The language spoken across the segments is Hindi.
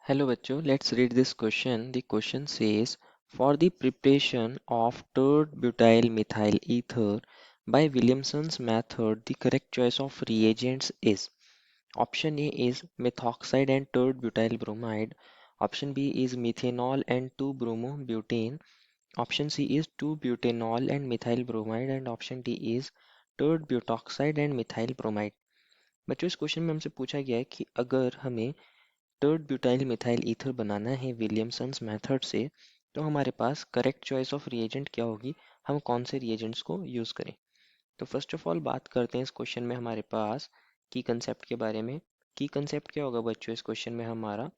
Hello बच्चों, let's read this question. The question says, for the preparation of tert butyl methyl ether by Williamson's method, the correct choice of reagents is option A is methoxide and tert butyl bromide, option B is methanol and 2-bromobutane, option C is 2-butanol and methyl bromide and option D is tert butoxide and methyl bromide. बच्चों इस क्वेश्चन में हमसे पूछा गया है कि अगर हमें टर्ड ब्यूटाइल मिथाइल ईथर बनाना है विलियमसन्स मेथड से तो हमारे पास करेक्ट चॉइस ऑफ रिएजेंट क्या होगी, हम कौन से रिएजेंट्स को यूज़ करें। तो फर्स्ट ऑफ ऑल बात करते हैं इस क्वेश्चन में हमारे पास की कंसेप्ट के बारे में। की कंसेप्ट क्या होगा बच्चों इस क्वेश्चन में हमारा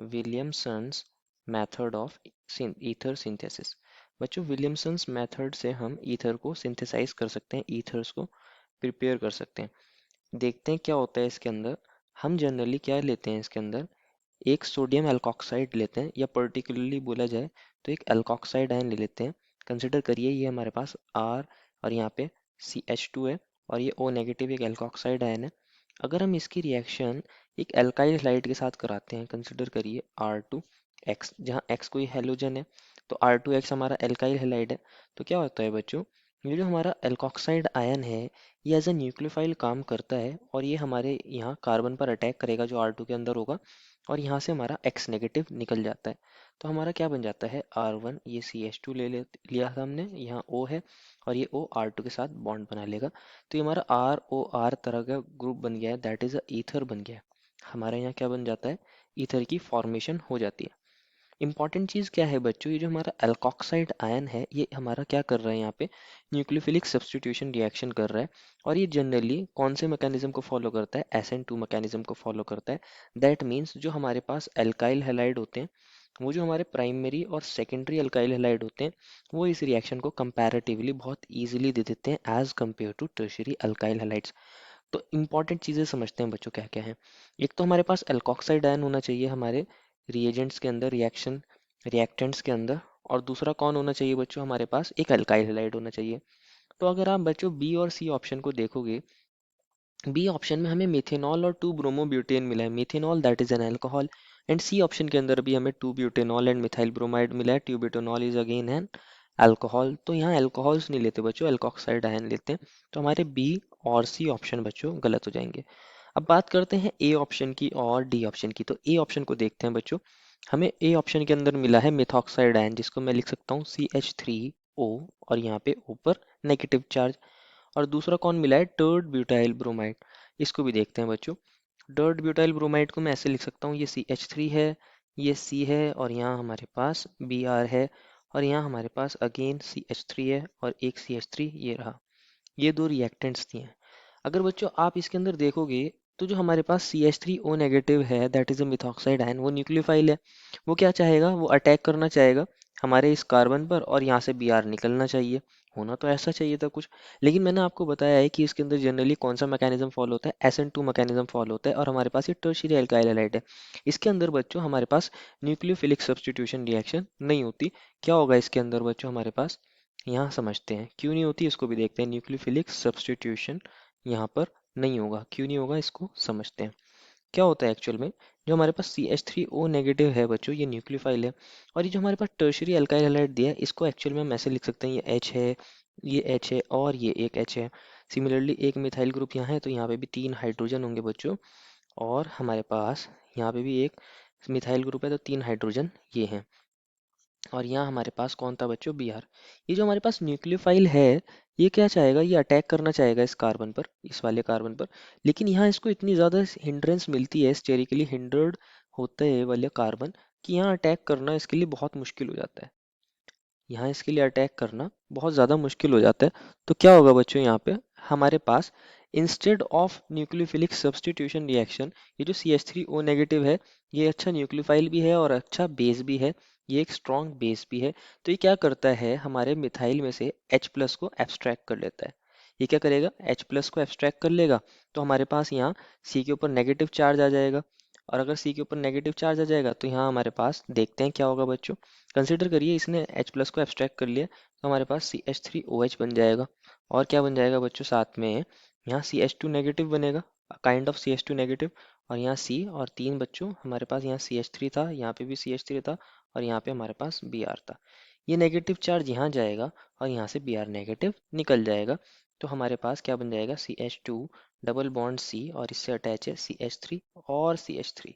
Williamson's method of ether synthesis. बच्चों विलियमसन्स मेथड से हम ईथर को सिंथेसाइज कर सकते हैं, ईथर्स को प्रिपेयर कर सकते हैं। देखते हैं क्या होता है इसके अंदर। हम जनरली क्या लेते हैं इसके अंदर, एक सोडियम एल्कोक्साइड लेते हैं या पर्टिकुलरली बोला जाए तो एक एल्कोक्साइड आयन ले लेते हैं। कंसिडर करिए ये हमारे पास R और यहाँ पे CH2 है और ये O नेगेटिव एक एल्कोक्साइड आयन है। अगर हम इसकी रिएक्शन एक एल्काइल हैलाइड के साथ कराते हैं, कंसिडर करिए R2X, जहाँ X कोई हेलोजन है तो R2X हमारा एल्काइल हैलाइड है। तो क्या होता है बच्चों, ये जो हमारा एल्कोक्साइड आयन है ये एज अ न्यूक्लियोफाइल काम करता है और ये हमारे यहाँ कार्बन पर अटैक करेगा जो R2 के अंदर होगा और यहाँ से हमारा X नेगेटिव निकल जाता है। तो हमारा क्या बन जाता है R1, ये CH2 लिया था हमने, यहाँ O है और ये O R2 के साथ बॉन्ड बना लेगा। तो ये हमारा ROR तरह का ग्रुप बन गया है, दैट इज अ ईथर बन गया है। हमारे यहाँ क्या बन जाता है, ईथर की फॉर्मेशन हो जाती है। इंपॉर्टेंट चीज़ क्या है बच्चों, ये जो हमारा एल्कोक्साइड आयन है ये हमारा क्या कर रहा है, यहाँ पे न्यूक्लियोफिलिक सब्स्टिट्यूशन रिएक्शन कर रहा है। और ये जनरली कौन से मैकेनिज्म को फॉलो करता है, SN2 मैकेनिज्म को फॉलो करता है। दैट मीन्स जो हमारे पास एल्काइल हैलाइड होते हैं वो जो हमारे प्राइमरी और सेकेंडरी एल्काइल हैलाइड होते हैं वो इस रिएक्शन को कंपैरेटिवली बहुत ईजिली दे देते हैं as compared to tertiary alkyl halides. तो इंपॉर्टेंट चीज़ें समझते हैं बच्चों क्या क्या है। एक तो हमारे पास एल्कोक्साइड आयन होना चाहिए हमारे रिएजेंट्स के अंदर, रिएक्टेंट्स के अंदर। और दूसरा कौन होना चाहिए बच्चों, हमारे पास एक अल्काइल हैलाइड होना चाहिए। तो अगर आप बच्चों बी और सी ऑप्शन को देखोगे, बी ऑप्शन में हमें मेथेनॉल और 2-ब्रोमोब्यूटेन मिला है, methanol that is an alcohol. And C option के अंदर भी हमें 2-ब्यूटेनॉल एंड मिथाइल ब्रोमाइड मिला है, 2-ब्यूटेनॉल इज अगेन एन अल्कोहल। तो यहाँ अल्कोहल्स नहीं लेते बच्चों, एल्कोक्साइड आयन लेते हैं। तो हमारे बी और सी ऑप्शन बच्चों गलत हो जाएंगे। अब बात करते हैं ए ऑप्शन की और डी ऑप्शन की। तो ए ऑप्शन को देखते हैं बच्चों। हमें ए ऑप्शन के अंदर मिला है मिथॉक्साइड आयन जिसको मैं लिख सकता हूँ CH3O और यहाँ पे ऊपर नेगेटिव चार्ज। और दूसरा कौन मिला है, टर्ड ब्यूटाइल ब्रोमाइड। इसको भी देखते हैं बच्चों। टर्ड ब्यूटाइल ब्रोमाइड को मैं ऐसे लिख सकता हूँ, ये CH3 है, ये C है और यहाँ हमारे पास Br है और यहाँ हमारे पास अगेन CH3 है और एक CH3 ये रहा। ये दो रिएक्टेंट्स दिए हैं। अगर बच्चों आप इसके अंदर देखोगे तो जो हमारे पास CH3O नेगेटिव है that is a methoxide ion, वो न्यूक्लियोफाइल है। वो क्या चाहेगा, वो अटैक करना चाहेगा हमारे इस कार्बन पर और यहाँ से Br निकलना चाहिए। होना तो ऐसा चाहिए था कुछ। लेकिन मैंने आपको बताया है कि इसके अंदर जनरली कौन सा मैकेनिज्म फॉलो होता है, SN2 मैकेनिज्म फॉलो होता है और हमारे पास ये टर्शियरी अल्काइल हैलाइड है। इसके अंदर बच्चों हमारे पास न्यूक्लियोफिलिक सब्स्टिट्यूशन रिएक्शन नहीं होती। क्या होगा इसके अंदर बच्चों हमारे पास, यहाँ समझते हैं क्यों नहीं होती, इसको भी देखते हैं। न्यूक्लियोफिलिक सब्स्टिट्यूशन यहाँ पर नहीं होगा, क्यों नहीं होगा इसको समझते हैं। क्या होता है एक्चुअल में, जो हमारे पास CH3O नेगेटिव है बच्चों ये न्यूक्लियोफाइल है और ये जो हमारे पास टर्शियरी अल्काइल हैलाइड दिया है इसको एक्चुअल में हम ऐसे लिख सकते हैं, ये H है, ये H है और ये एक H है। सिमिलरली एक मिथाइल ग्रुप यहाँ है तो यहाँ पे भी 3 हाइड्रोजन होंगे बच्चों। और हमारे पास यहाँ पे भी एक मिथाइल ग्रुप है तो 3 हाइड्रोजन ये हैं। और यहाँ हमारे पास कौन था बच्चों, Br। ये जो हमारे पास न्यूक्लियोफाइल है ये क्या चाहेगा, ये अटैक करना चाहेगा इस कार्बन पर, इस वाले कार्बन पर। लेकिन यहाँ इसको इतनी ज़्यादा हिंड्रेंस मिलती है, स्टेरिकली हिंडर्ड होता है ये वाले कार्बन, कि यहाँ अटैक करना इसके लिए बहुत मुश्किल हो जाता है। यहाँ इसके लिए अटैक करना बहुत ज़्यादा मुश्किल हो जाता है। तो क्या होगा बच्चों यहाँ पे हमारे पास, instead of nucleophilic substitution reaction, ये जो CH3O नेगेटिव है ये अच्छा न्यूक्लियोफाइल भी है और अच्छा बेस भी है, ये एक स्ट्रॉन्ग बेस भी है। तो ये क्या करता है, हमारे मिथाइल में से H प्लस को एब्स्ट्रैक्ट कर लेता है। ये क्या करेगा, H प्लस को एब्स्ट्रैक्ट कर लेगा तो हमारे पास यहाँ C के ऊपर नेगेटिव चार्ज आ जाएगा। और अगर C के ऊपर नेगेटिव चार्ज आ जाएगा तो यहाँ हमारे पास देखते हैं क्या होगा बच्चों। कंसिडर करिए इसने H प्लस को एब्स्ट्रैक्ट कर लिया तो हमारे पास CH3OH बन जाएगा। और क्या बन जाएगा बच्चों साथ में, यहाँ CH2 नेगेटिव बनेगा, काइंड ऑफ CH2 नेगेटिव। और यहाँ C, और 3 बच्चों हमारे पास यहाँ CH3 था, यहाँ पे भी CH3 था, और यहाँ पे हमारे पास Br था। ये नेगेटिव चार्ज यहाँ जाएगा और यहाँ से Br नेगेटिव निकल जाएगा। तो हमारे पास क्या बन जाएगा, CH2 डबल बॉन्ड C, और इससे अटैच है CH3 और CH3।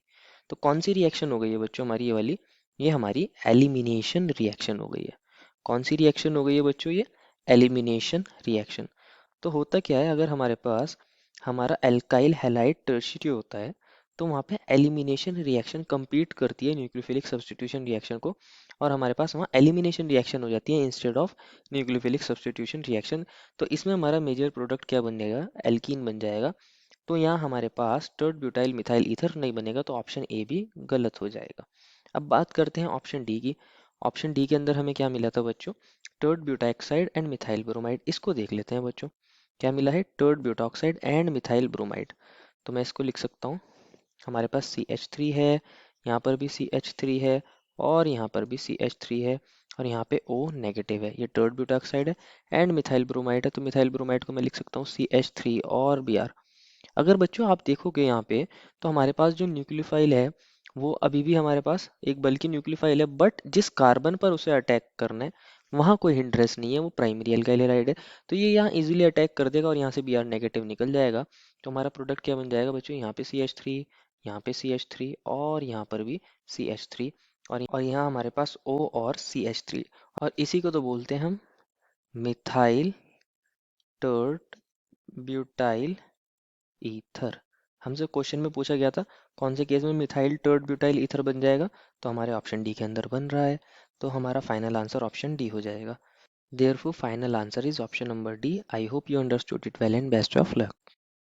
तो कौन सी रिएक्शन हो गई है बच्चों हमारी, ये वाली? ये हमारी एलिमिनेशन रिएक्शन हो गई है। कौन सी रिएक्शन हो गई है बच्चों? ये एलिमिनेशन रिएक्शन। तो होता क्या है, अगर हमारे पास हमारा एल्काइल हैलाइड टर्शियरी होता है, तो वहाँ पे एलिमिनेशन रिएक्शन कंप्लीट करती है न्यूक्लियोफिलिक सब्स्टिट्यूशन रिएक्शन को, और हमारे पास वहाँ एलिमिनेशन रिएक्शन हो जाती है instead of nucleophilic substitution reaction. तो इसमें हमारा मेजर प्रोडक्ट क्या बन जाएगा, एल्कीन बन जाएगा। तो यहाँ हमारे पास टर्ड ब्यूटाइल मिथाइल ईथर नहीं बनेगा, तो ऑप्शन ए भी गलत हो जाएगा। अब बात करते हैं ऑप्शन डी की। ऑप्शन डी के अंदर हमें क्या मिला था बच्चों, टर्ड ब्यूटाइऑक्साइड एंड मिथाइल ब्रोमाइड। इसको देख लेते हैं बच्चों, क्या मिला है, टर्ड ब्यूटाऑक्साइड एंड मिथाइल ब्रोमाइड। तो मैं इसको लिख सकता हूँ, हमारे पास CH3 है, यहाँ पर भी CH3 है, और यहाँ पर भी CH3 है, और यहाँ पे O नेगेटिव है। ये टर्ड ब्यूटाऑक्साइड है एंड मिथाइल ब्रोमाइड है, तो मिथाइल ब्रोमाइड को मैं लिख सकता हूँ CH3 और Br। अगर बच्चों आप देखोगे यहाँ पे, तो हमारे पास जो न्यूक्लियोफाइल है वो अभी भी हमारे पास एक बल्कि न्यूक्लियोफाइल है, बट जिस कार्बन पर उसे अटैक करना है वहाँ कोई हिंड्रेस नहीं है, वो प्राइमरी अल्काइल हैलाइड है। तो ये यहाँ इजीली अटैक कर देगा और यहाँ से Br नेगेटिव निकल जाएगा। तो हमारा प्रोडक्ट क्या बन जाएगा बच्चों, यहाँ पे CH3, यहाँ पे CH3, और यहाँ पर भी CH3, और यहाँ हमारे पास O और CH3। और इसी को तो बोलते हैं हम मिथाइल टर्ट ब्यूटाइल ईथर। हमसे क्वेश्चन में पूछा गया था कौन से केस में मिथाइल टर्ड ब्यूटाइल ईथर बन जाएगा, तो हमारे ऑप्शन डी के अंदर बन रहा है। तो हमारा फाइनल आंसर ऑप्शन डी हो जाएगा। Therefore final answer is option number D. I hope you understood it well and best of luck.